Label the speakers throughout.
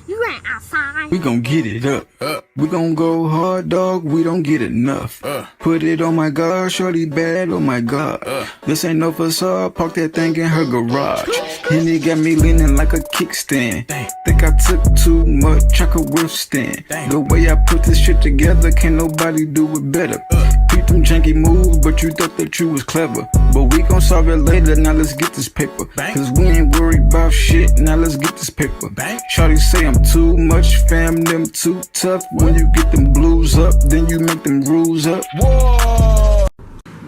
Speaker 1: You ain't outside.
Speaker 2: We gon' get it up. We gon' go hard, dog. We don't get enough. Put it on my God, shorty bad. Oh my God. This ain't no facade. Park that thing in her garage. And it got me leaning like a kickstand. Think I took too much, I could withstand. The way I put this shit together, can't nobody do it better. Beat them janky moves, but you thought that you was clever. But we gon' solve it later, now let's get this paper. Cause we ain't worried about shit, now let's get this paper. Shawty say I'm too much, fam, them too tough. When you get them blues up, then you make them rules up. Whoa!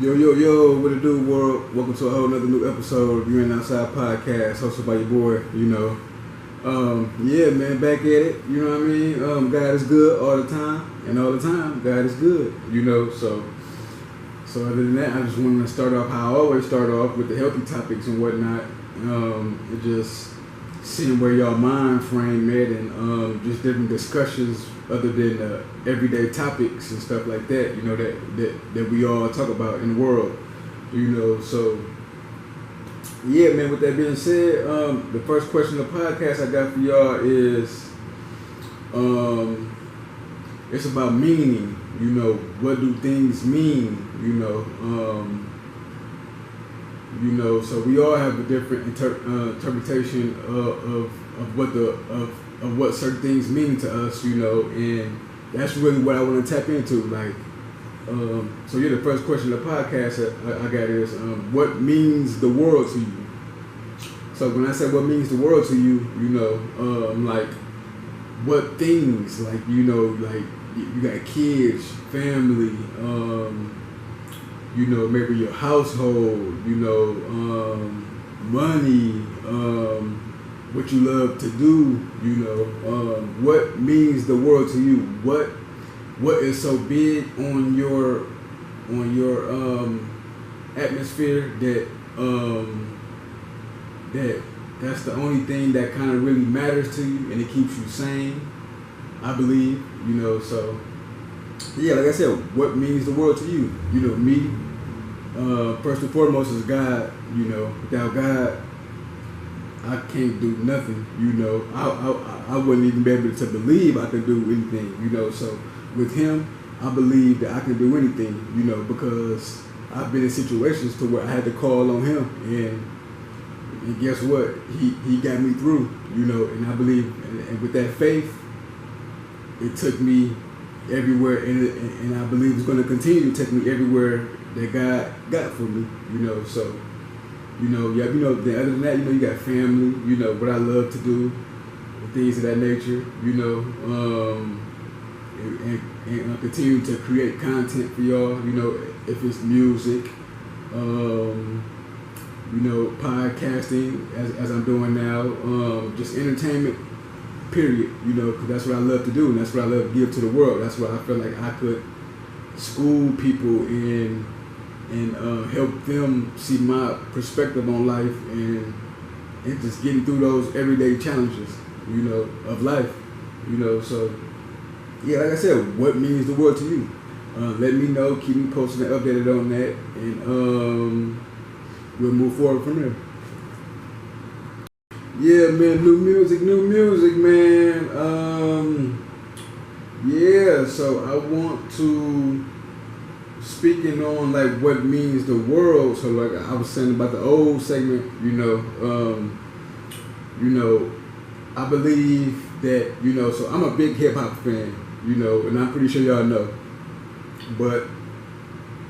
Speaker 3: Yo, what it do, world? Welcome to a whole nother new episode of You Ain't Outside Podcast, hosted by your boy, yeah, man, back at it, you know what I mean? God is good all the time, and all the time, God is good, so other than that, I just wanted to start off how I always start off with the healthy topics and whatnot, and just seeing where y'all mind frame at, and just different discussions other than everyday topics and stuff like that, you know, that we all talk about in the world, so yeah, man, with that being said, the first question of the podcast I got for y'all is, it's about meaning, what do things mean, so we all have a different interpretation of what certain things mean to us, and that's really what I want to tap into, so yeah, the first question of the podcast I got is, what means the world to you? So when I say what means the world to you, like what things, like, like you got kids, family, maybe your household, money, what you love to do, what means the world to you? What is so big on your atmosphere that's the only thing that kind of really matters to you, and it keeps you sane, I believe, so yeah, like I said, what means the world to you? Me, first and foremost is God. Without God, I can't do nothing, I wouldn't even be able to believe I could do anything, so with Him, I believe that I can do anything, because I've been in situations to where I had to call on Him, and guess what? He got me through, and I believe, and with that faith, it took me everywhere, and I believe it's going to continue to take me everywhere that God got for me, so, then other than that, you got family, what I love to do, things of that nature, and continue to create content for y'all, if it's music, podcasting, as I'm doing now, just entertainment, period, because that's what I love to do, and that's what I love to give to the world. That's what I feel like I could school people and help them see my perspective on life, and just getting through those everyday challenges, of life, so yeah, like I said, what means the world to you? Let me know, keep me posted and updated on that, and we'll move forward from there. Yeah, man, new music, man. Yeah, so I want to, speaking on like what means the world, so like I was saying about the old segment, I believe that, so I'm a big hip hop fan, and I'm pretty sure y'all know, but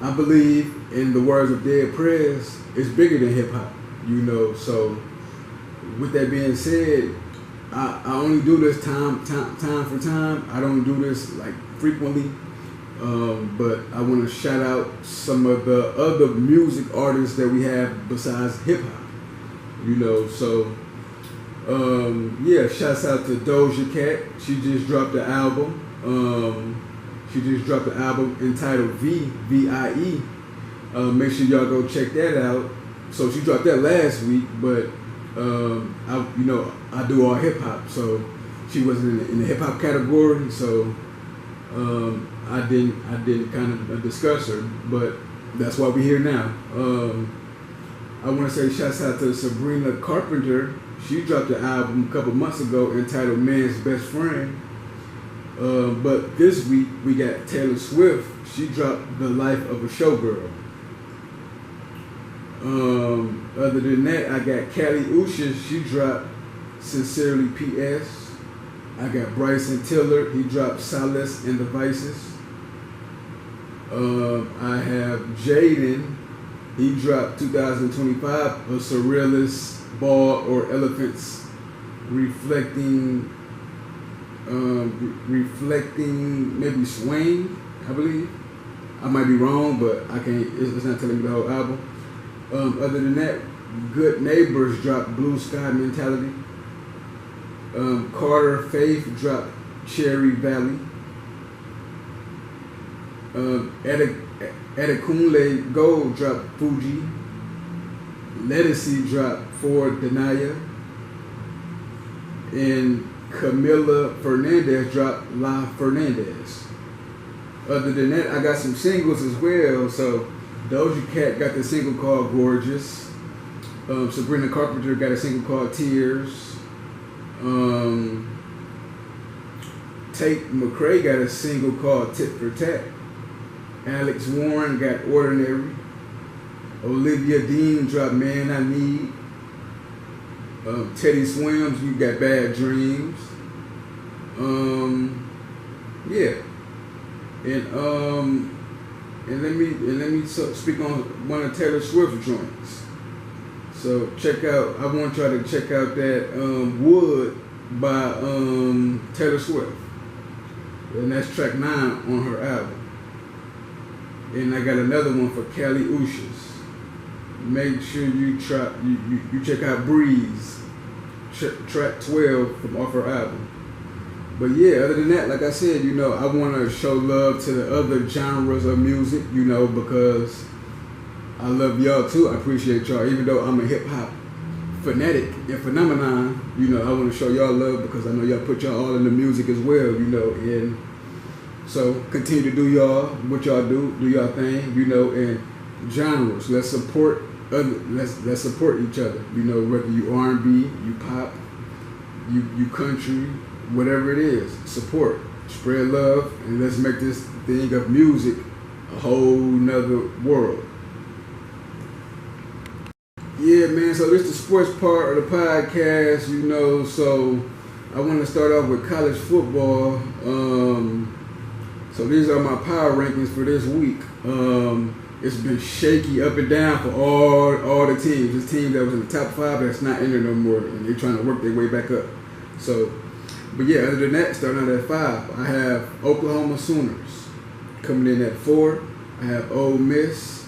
Speaker 3: I believe, in the words of Dead Prez, it's bigger than hip hop, so with that being said, I only do this time for time. I don't do this like frequently, but I want to shout out some of the other music artists that we have besides hip hop, so yeah, shouts out to Doja Cat. She just dropped the album. Entitled VIE. Make sure y'all go check that out. So she dropped that last week, but I do all hip hop, so she wasn't in the hip hop category, so I didn't kind of discuss her, but that's why we're here now. I want to say shouts out to Sabrina Carpenter She dropped an album a couple months ago entitled Man's Best Friend. But this week we got Taylor Swift. She dropped The Life of a Showgirl. Other than that, I got Callie Uchis. She dropped Sincerely P.S. I got Bryson Tiller. He dropped Solace and the Vices. I have Jaden. He dropped 2025 A Surrealist Ball or Elephants reflecting maybe Swain, I believe. I might be wrong, but I can't. It's not telling me the whole album. Other than that, Good Neighbors dropped Blue Sky Mentality. Carter Faith dropped Cherry Valley. Adekunle Gold dropped Fuji. Lettucey dropped For Denaya. And Camila Fernandez dropped La Fernandez. Other than that, I got some singles as well. So Doja Cat got the single called Gorgeous. Sabrina Carpenter got a single called Tears. Tate McRae got a single called Tit for Tat. Alex Warren got Ordinary. Olivia Dean dropped Man I Need. Teddy Swims, you got Bad Dreams. Yeah. And let me speak on one of Taylor Swift's joints. So I want y'all to check out that Wood by Taylor Swift. And that's track 9 on her album. And I got another one for Callie Uchis. Make sure you check out Breeze, track 12 from off her album. But yeah, other than that, like I said, I want to show love to the other genres of music, because I love y'all too. I appreciate y'all. Even though I'm a hip hop fanatic and phenomenon, I want to show y'all love because I know y'all put y'all all in the music as well, and so continue to do what y'all do y'all thing, and genres. Let's support let's support each other. Whether you R&B, you pop, you country, whatever it is, support, spread love, and let's make this thing of music a whole nother world. Yeah, man, so this is the sports part of the podcast, so I want to start off with college football. So these are my power rankings for this week. It's been shaky up and down for all the teams. This team that was in the top 5 that's not in there no more, and they're trying to work their way back up. So, but yeah, other than that, starting out at 5, I have Oklahoma Sooners coming in at 4. I have Ole Miss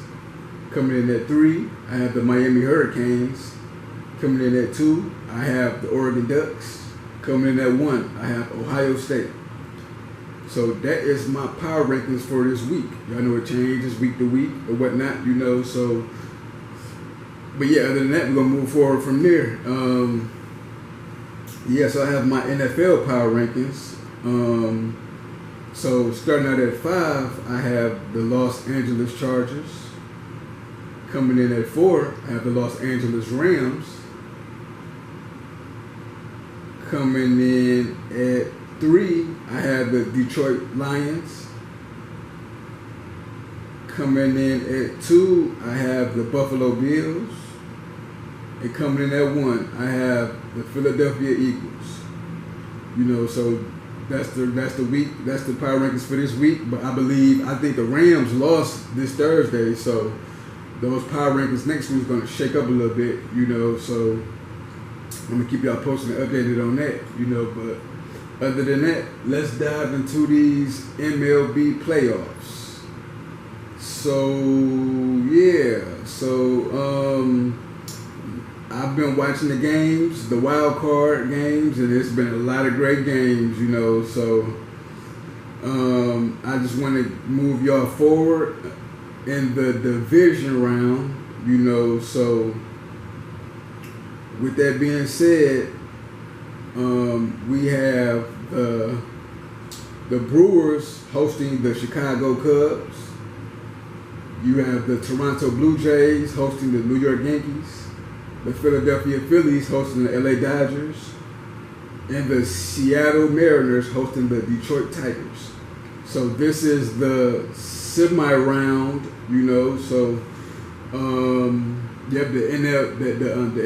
Speaker 3: coming in at 3. I have the Miami Hurricanes coming in at 2. I have the Oregon Ducks coming in at 1. I have Ohio State. So that is my power rankings for this week. Y'all know it changes week to week or whatnot, so. But yeah, other than that, we're going to move forward from there. So I have my NFL power rankings. So starting out at 5, I have the Los Angeles Chargers. Coming in at 4, I have the Los Angeles Rams. Coming in at 3, I have the Detroit Lions. Coming in at 2, I have the Buffalo Bills. And coming in at 1, I have the Philadelphia Eagles. So that's the week. That's the power rankings for this week. But I think the Rams lost this Thursday, so those power rankings next week is going to shake up a little bit, so I'm going to keep y'all posted and updated on that, but other than that, let's dive into these MLB playoffs. So, I've been watching the games, the wild card games, and it's been a lot of great games, so I just want to move y'all forward in the division round, so with that being said, we have the Brewers hosting the Chicago Cubs. You have the Toronto Blue Jays hosting the New York Yankees. the Philadelphia Phillies hosting the LA Dodgers, and the Seattle Mariners hosting the Detroit Tigers. So this is the semi-round, you know. So you have the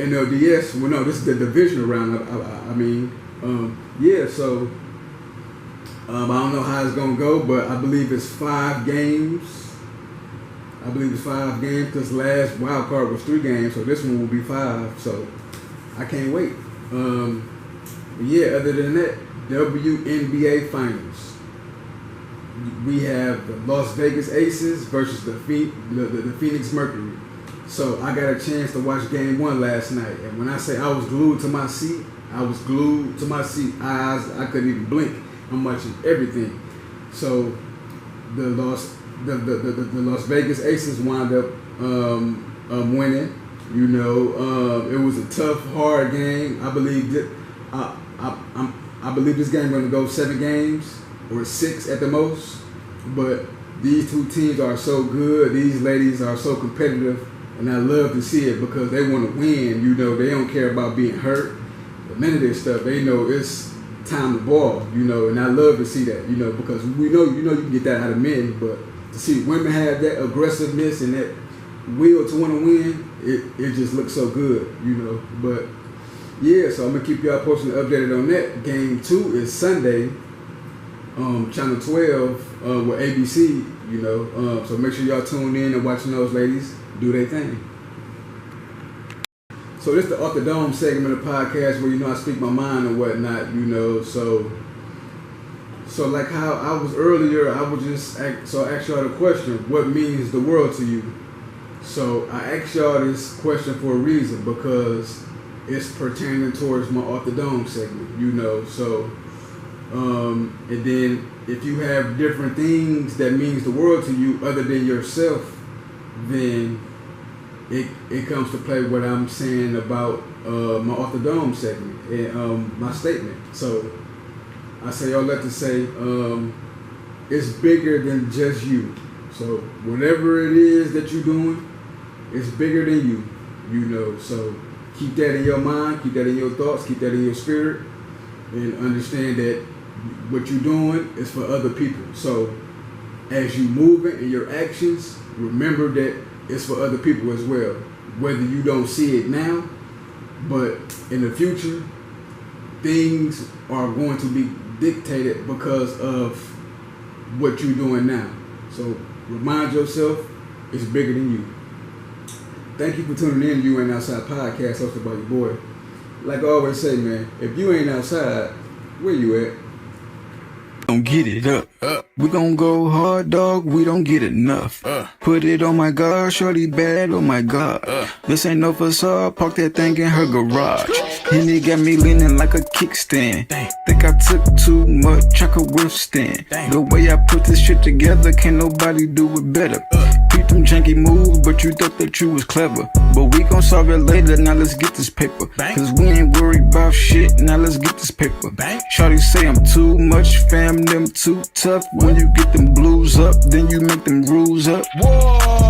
Speaker 3: NLDS. Well, no, this is the divisional round. So I don't know how it's gonna go, but I believe it's 5 games. I believe it's 5 games because last wild card was 3 games, so this one will be 5. So I can't wait. Other than that, WNBA Finals. We have the Las Vegas Aces versus the Phoenix Mercury. So I got a chance to watch Game 1 last night, and when I say I was glued to my seat, I was glued to my seat. I couldn't even blink. I'm watching everything. So the Las Vegas Aces wound up winning. You know, it was a tough, hard game. I believe that I believe this game is going to go 7 games or 6 at the most. But these two teams are so good. These ladies are so competitive, and I love to see it because they want to win. You know, they don't care about being hurt. But none of this stuff. They know it's time to ball. You know, and I love to see that. You know, because we know you can get that out of men, but to see women have that aggressiveness and that will to want to win, it just looks so good, you know. But yeah, so I'm gonna keep y'all posted and updated on that. Game 2 is Sunday, channel 12 with ABC, you know. So make sure y'all tune in and watching those ladies do their thing. So this is the Off the Dome segment of the podcast where, you know, I speak my mind and whatnot, you know. So like how I was earlier, I asked y'all the question, what means the world to you? So I asked y'all this question for a reason, because it's pertaining towards my Off the Dome segment, you know. So and then if you have different things that means the world to you other than yourself, then it comes to play what I'm saying about my Off the Dome segment and my statement. So I say all that to say it's bigger than just you. So whatever it is that you're doing, it's bigger than you, you know. So keep that in your mind, keep that in your thoughts, keep that in your spirit, and understand that what you're doing is for other people. So as you move it in your actions, remember that it's for other people as well. Whether you don't see it now, but in the future, things are going to be dictated because of what you're doing now. So remind yourself it's bigger than you. Thank you for tuning in to You Ain't Outside podcast hosted by your boy. Like I always say, man, if you ain't outside, where you at?
Speaker 2: Don't get it up. We gon' go hard, dog, we don't get enough. Put it on my God, shorty bad, oh my God. This ain't no facade, park that thing in her garage. And it got me leaning like a kickstand. Think I took too much, I could withstand. The way I put this shit together, can't nobody do it better. Peep them janky moves, but you thought that you was clever. But we gon' solve it later, now let's get this paper. Cause we ain't worried about shit, now let's get this paper. Shawty say I'm too much, fam, them too tough. When you get them blues up, then you make them rules up. Whoa.